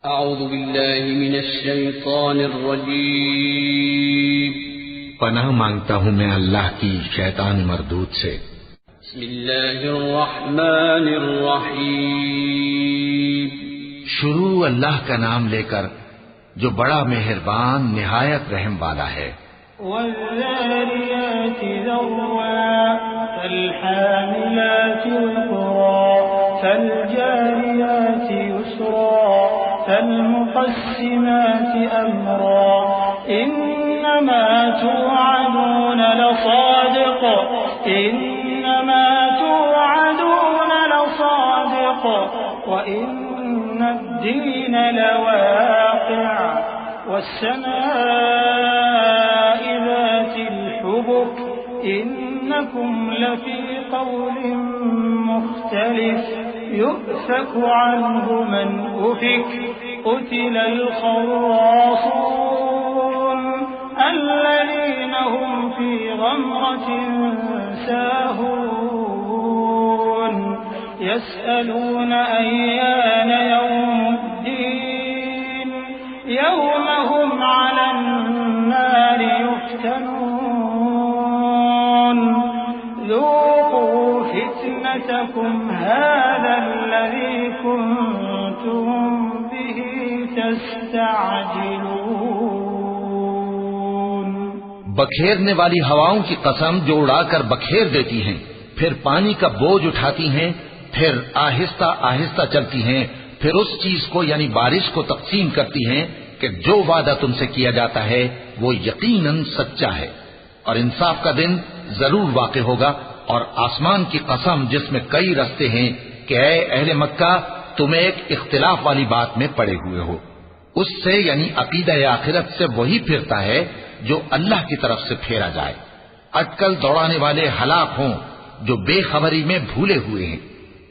अऊज़ु बिल्लाहि मिनश शैतानिर रजीम। पनाह मांगता हूँ मैं अल्लाह की शैतान मरदूद से। बिस्मिल्लाहिर रहमानिर रहीम। शुरू अल्लाह का नाम लेकर जो बड़ा मेहरबान निहायत रहम वाला है। वज़्ज़ारियाति ज़र्वा फ़ल्हामिलाति विक़रा फ़ल्जारियाति युस्रा फ़ल्मुक़स्सिमाति अम्रा इन्नमा तुअदून लसादिक़ इन्नमा तुअदून लसादिक़ व इन्न الدين لواقع والسماء ذات الحبك إنكم لفي قول مختلف يؤفك عنه من أفك قتل الخراصون الذين هم في غمرة ساهون يسألون أيان يوم الدين يوم هم على النار يفتنون ذوقوا فتنتكم هذا الذي كنتم به تستعجلون। बखेरने वाली हवाओं की कसम जो उड़ाकर बखेर देती हैं, फिर पानी का बोझ उठाती हैं, फिर आहिस्ता आहिस्ता चलती हैं, फिर उस चीज को यानी बारिश को तकसीम करती हैं कि जो वादा तुमसे किया जाता है वो यकीनन सच्चा है और इंसाफ का दिन जरूर वाक़े होगा। और आसमान की कसम जिसमें कई रस्ते हैं कि ऐ अहले मक्का तुम एक इख्तिलाफ वाली बात में पड़े हुए हो, उससे यानी अकीदा आखिरत से वही फिरता है जो अल्लाह की तरफ से फेरा जाए। अटकल दौड़ाने वाले हलाक हों जो बेखबरी में भूले हुए हैं,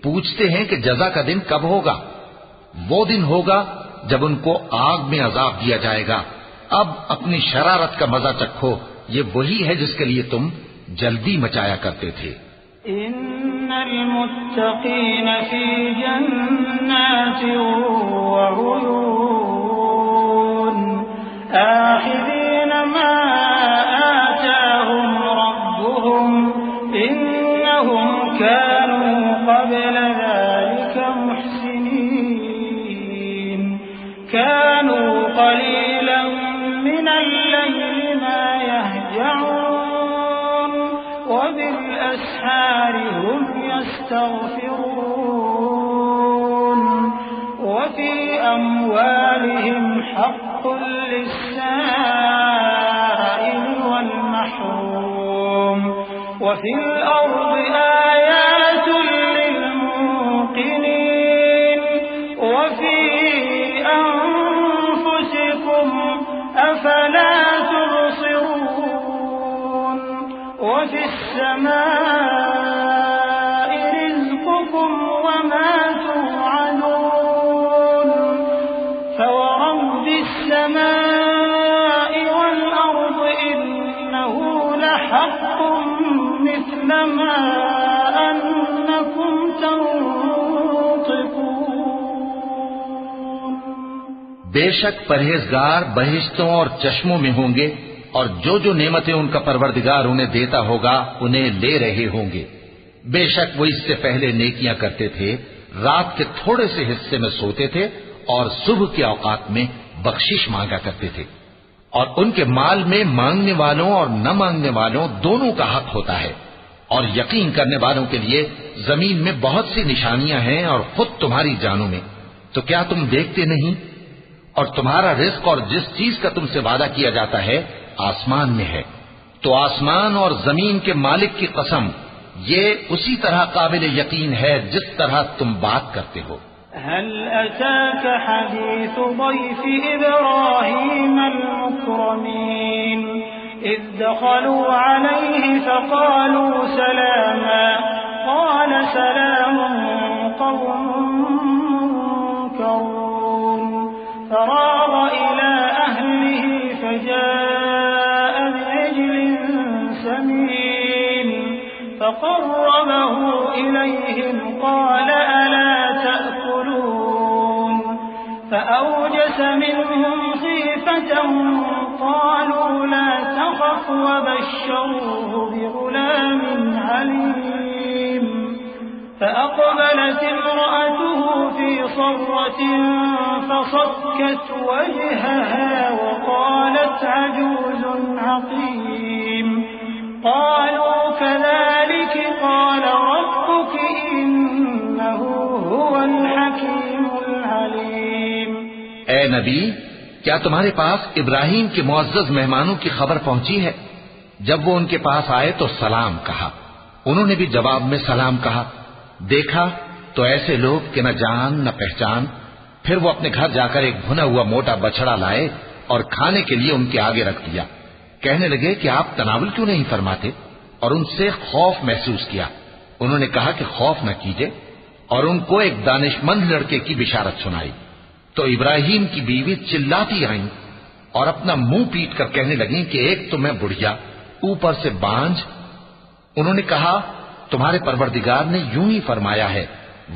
पूछते हैं कि जजा का दिन कब होगा। वो दिन होगा जब उनको आग में अजाब दिया जाएगा। अब अपनी शरारत का मजा चखो, ये वही है जिसके लिए तुम जल्दी मचाया करते थे। इन्नल मुत्तक़ीन फी जन्नातिन व उयून आखिरीन मा आताहुम रब्बुहुम इन्नहुम कानू قبل ذلك محسنين كانوا قليلا من الليل ما يهجعون وبالأسحار هم يستغفرون وفي أموالهم حق للسائل والمحروم وفي الأرض آيات وفي أنفسكم أفلا تبصرون وفي السماء رزقكم وما توعدون فورب السماء والأرض إنه لحق مثل ما أنكم تنطقون। बेशक परहेजगार बहिश्तों और चश्मों में होंगे और जो नेमतें उनका परवरदिगार उन्हें देता होगा उन्हें ले रहे होंगे। बेशक वो इससे पहले नेकियां करते थे, रात के थोड़े से हिस्से में सोते थे और सुबह के औकात में बख्शिश मांगा करते थे। और उनके माल में मांगने वालों और न मांगने वालों दोनों का हक होता है। और यकीन करने वालों के लिए जमीन में बहुत सी निशानियां हैं और खुद तुम्हारी जानों में। तो क्या तुम देखते नहीं? और तुम्हारा रिस्क और जिस चीज का तुमसे वादा किया जाता है आसमान में है। तो आसमान और जमीन के मालिक की कसम, ये उसी तरह काबिल यकीन है जिस तरह तुम बात करते हो। हल अताक हदीस ضيف इब्राहीम المكرمين إذ دخلوا عليه فقالوا سلاما قال سلام قوم منكرون فراغ إلى أهله فجاء بعجل سمين فقربه إليهم قال ألا تأكلون فأوجس منهم خيفة قالوا لا تخف وبشروه بغلام عليم فأقبلت امرأته في صرة فصكت وجهها وقالت عجوز عقيم قالوا كذلك قال ربك إنه هو الحكيم العليم ए नबी, क्या तुम्हारे पास इब्राहिम के मुअज्जज मेहमानों की खबर पहुंची है? जब वो उनके पास आए तो सलाम कहा। उन्होंने भी जवाब में सलाम कहा। देखा तो ऐसे लोग कि न जान न पहचान। फिर वो अपने घर जाकर एक भुना हुआ मोटा बछड़ा लाए और खाने के लिए उनके आगे रख दिया। कहने लगे कि आप तनावुल क्यों नहीं फरमाते? और उनसे खौफ महसूस किया। उन्होंने कहा कि खौफ न कीजिए, और उनको एक दानिशमंद लड़के की बिशारत सुनाई। तो इब्राहिम की बीवी चिल्लाती आईं और अपना मुंह पीट कर कहने लगी कि एक तो मैं बुढ़िया, ऊपर से बांझ। उन्होंने कहा, तुम्हारे परवरदिगार ने यूं ही फरमाया है,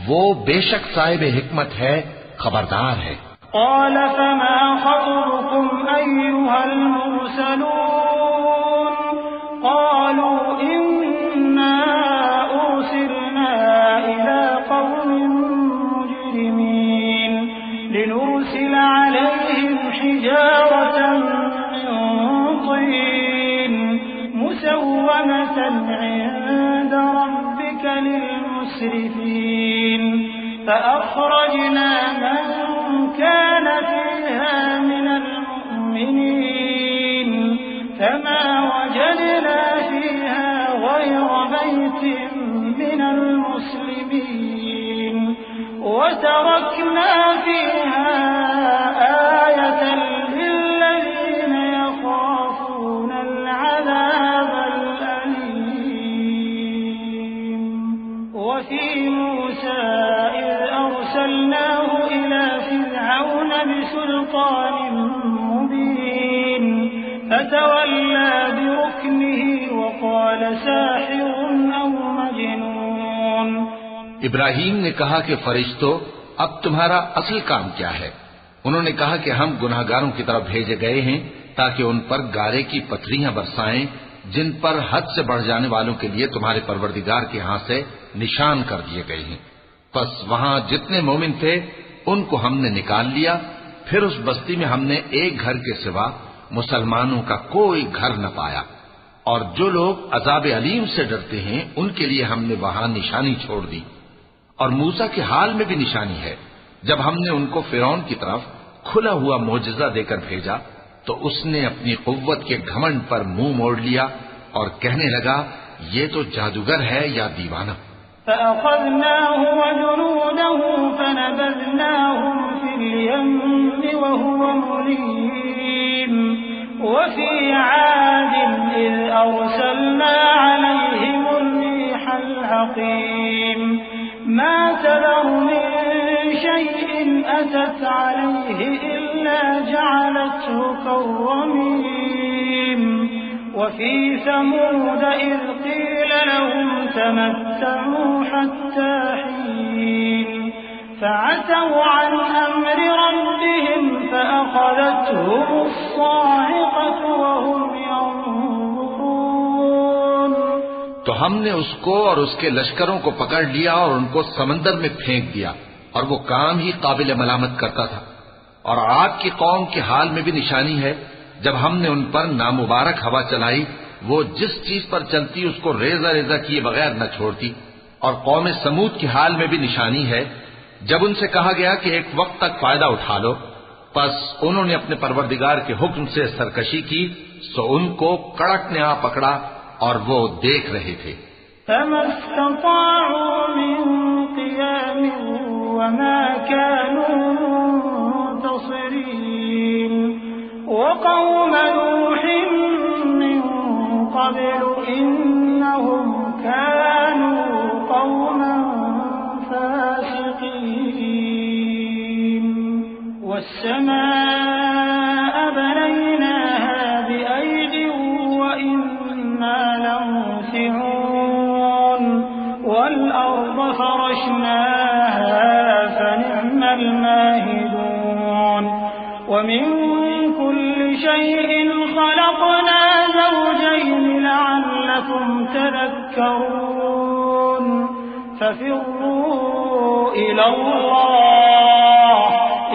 वो बेशक साहिब हिकमत है, खबरदार है। قال فما خطبكم أيها المرسلون قالوا إنا أرسلنا إلى قوم مجرمين لنرسل عليهم حجارة من طين مسومة عند ربك للمسرفين فأخرجنا من كان فيها من المؤمنين فما وجدنا فيها غير بيت من المسلمين وتركنا فيها آية للذين يخافون العذاب الأليم وفي موسى إذ أرسلناه إلى فرعون بسلطان مبين فتولى بركنه وقال ساحر أو مجنون। इब्राहिम ने कहा कि फरिश्तों, अब तुम्हारा असल काम क्या है? उन्होंने कहा कि हम गुनाहगारों की तरफ भेजे गए हैं ताकि उन पर गारे की पथरियां बरसाएं जिन पर हद से बढ़ जाने वालों के लिए तुम्हारे परवरदिगार के हाथ से निशान कर दिए गए हैं। बस वहां जितने मोमिन थे उनको हमने निकाल लिया। फिर उस बस्ती में हमने एक घर के सिवा मुसलमानों का कोई घर न पाया, और जो लोग अजाब अलीम से डरते हैं उनके लिए हमने वहां निशानी छोड़ दी। और मूसा के हाल में भी निशानी है। जब हमने उनको फिरौन की तरफ खुला हुआ मोजज़ा देकर भेजा तो उसने अपनी कुव्वत के घमंड पर मुंह मोड़ लिया और कहने लगा, ये तो जादूगर है या दीवाना। فأخذناه وجنوده فنبذناهم في اليم وهو مليم وفي عاد إذ أرسلنا عليهم الريح العقيم ما تذر من شيء أتت عليه إلا جعلته كالرميم وفي ثمود إذ قيل لهم تمتعوا حتى حين فعتوا عن أمر ربهم فأخذتهم الصاعقة وهم ينظرون। तो हमने उसको और उसके लश्करों को पकड़ लिया और उनको समंदर में फेंक दिया, और वो काम ही काबिल मलामत करता था। और आद की कौम के हाल में भी निशानी है। जब हमने उन पर नामुबारक हवा चलाई, वो जिस चीज पर चलती उसको रेजा रेजा किए बगैर न छोड़ती। और कौम समूद के हाल में भी निशानी है। जब उनसे कहा गया कि एक वक्त तक फायदा उठा लो, बस उन्होंने अपने परवरदिगार के हुक्म से सरकशी की, सो उनको कड़क ने आ पकड़ा और वो देख रहे थे। وقوم نوح من قبل إنهم كانوا قوما فاسقين والسماء بنيناها بأيد وإنا لموسعون والأرض فرشناها فنعم الماهدون वमिन कुल्लि शैइन खलक़ना ज़ौजैन लअल्लकुम तज़क्करून फफ़िर्रू इलल्लाह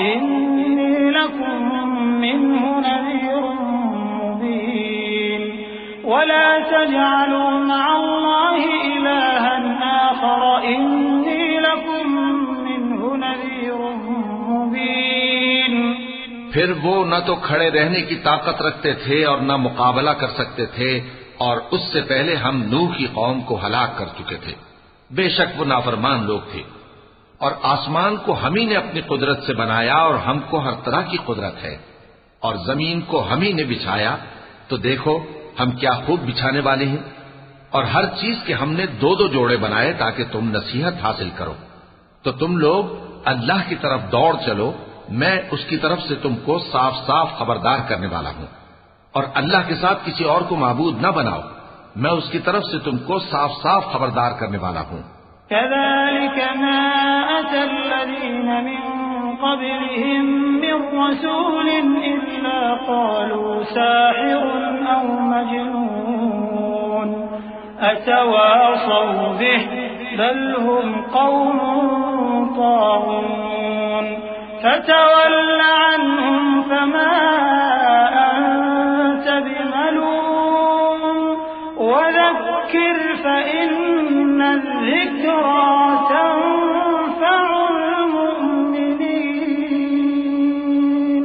इन्नी लकुम मिन्हु नज़ीरुम मुबीन वला तजअलू मअल्लाहि इलाहन आखर इन्नी लकुम मिन्हु नज़ीरुम मुबीन। फिर वो न तो खड़े रहने की ताकत रखते थे और न मुकाबला कर सकते थे, और उससे पहले हम नूह की कौम को हलाक कर चुके थे। बेशक वो नाफरमान लोग थे। और आसमान को हम ही ने अपनी कुदरत से बनाया और हमको हर तरह की कुदरत है, और जमीन को हम ही ने बिछाया, तो देखो हम क्या खूब बिछाने वाले हैं। और हर चीज के हमने दो दो जोड़े बनाए ताकि तुम नसीहत हासिल करो। तो तुम लोग अल्लाह की तरफ दौड़ चलो, मैं उसकी तरफ से तुमको साफ साफ खबरदार करने वाला हूं। और अल्लाह के साथ किसी और को माबूद न बनाओ, मैं उसकी तरफ से तुमको साफ साफ खबरदार करने वाला हूं। कज़ालिक मा अतल्लज़ीन मिन क़ब्लिहिम मिन रसूलिन इल्ला क़ालू साहिरुन औ मजनून अतवासौ बिहि बल हुम क़ौमुन ताग़ून फ़तवल्ल अन्हुम फ़मा अन्त बिमलूम वज़क्किर फ़इन्न الذِّكْرَى تنفع المؤمنين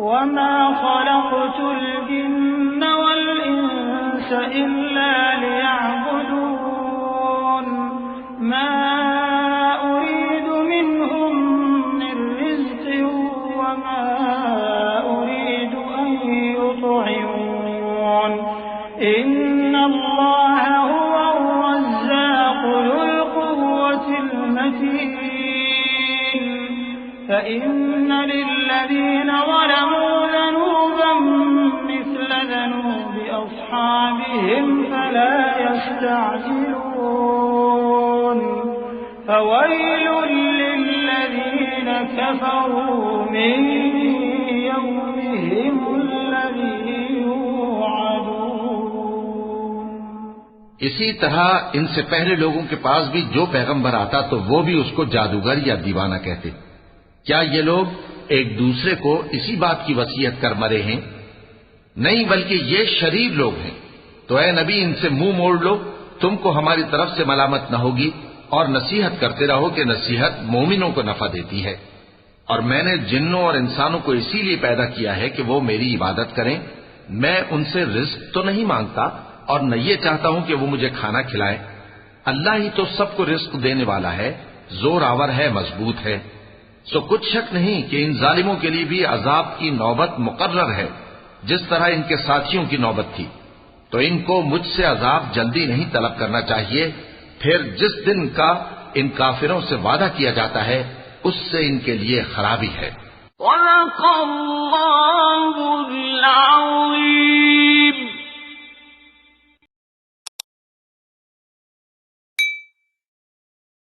وما خلقت الجن والإنس إلا ليعبدون ما أريد منهم من رزق وما أريد أن يطعمون إن الله هو الرزاق ذو القوة المتين فإن للذين ظلموا ذنوبا مثل ذنوب أصحابهم فلا يستعجلون فويل للذين كفروا من يومهم الذي يوعدون। इसी तरह इनसे पहले लोगों के पास भी जो पैगंबर आता तो वो भी उसको जादूगर या दीवाना कहते। क्या ये लोग एक दूसरे को इसी बात की वसीयत कर मरे हैं? नहीं, बल्कि ये शरीर लोग हैं। तो ऐ नबी, इनसे मुंह मोड़ लो, तुमको हमारी तरफ से मलामत न होगी, और नसीहत करते रहो कि नसीहत मोमिनों को नफा देती है। और मैंने जिन्नों और इंसानों को इसीलिए पैदा किया है कि वो मेरी इबादत करें। मैं उनसे रिस्क तो नहीं मांगता और न ये चाहता हूं कि वो मुझे खाना खिलाए। अल्लाह ही तो सबको रिस्क देने वाला है, जोर आवर है, मजबूत है। सो कुछ शक नहीं कि इन जालिमों के लिए भी अजाब की नौबत मुकर्रर है, जिस तरह इनके साथियों की नौबत थी। तो इनको मुझसे अजाब जल्दी नहीं तलब करना चाहिए। फिर जिस दिन का इन काफिरों से वादा किया जाता है, उससे इनके लिए खराबी है।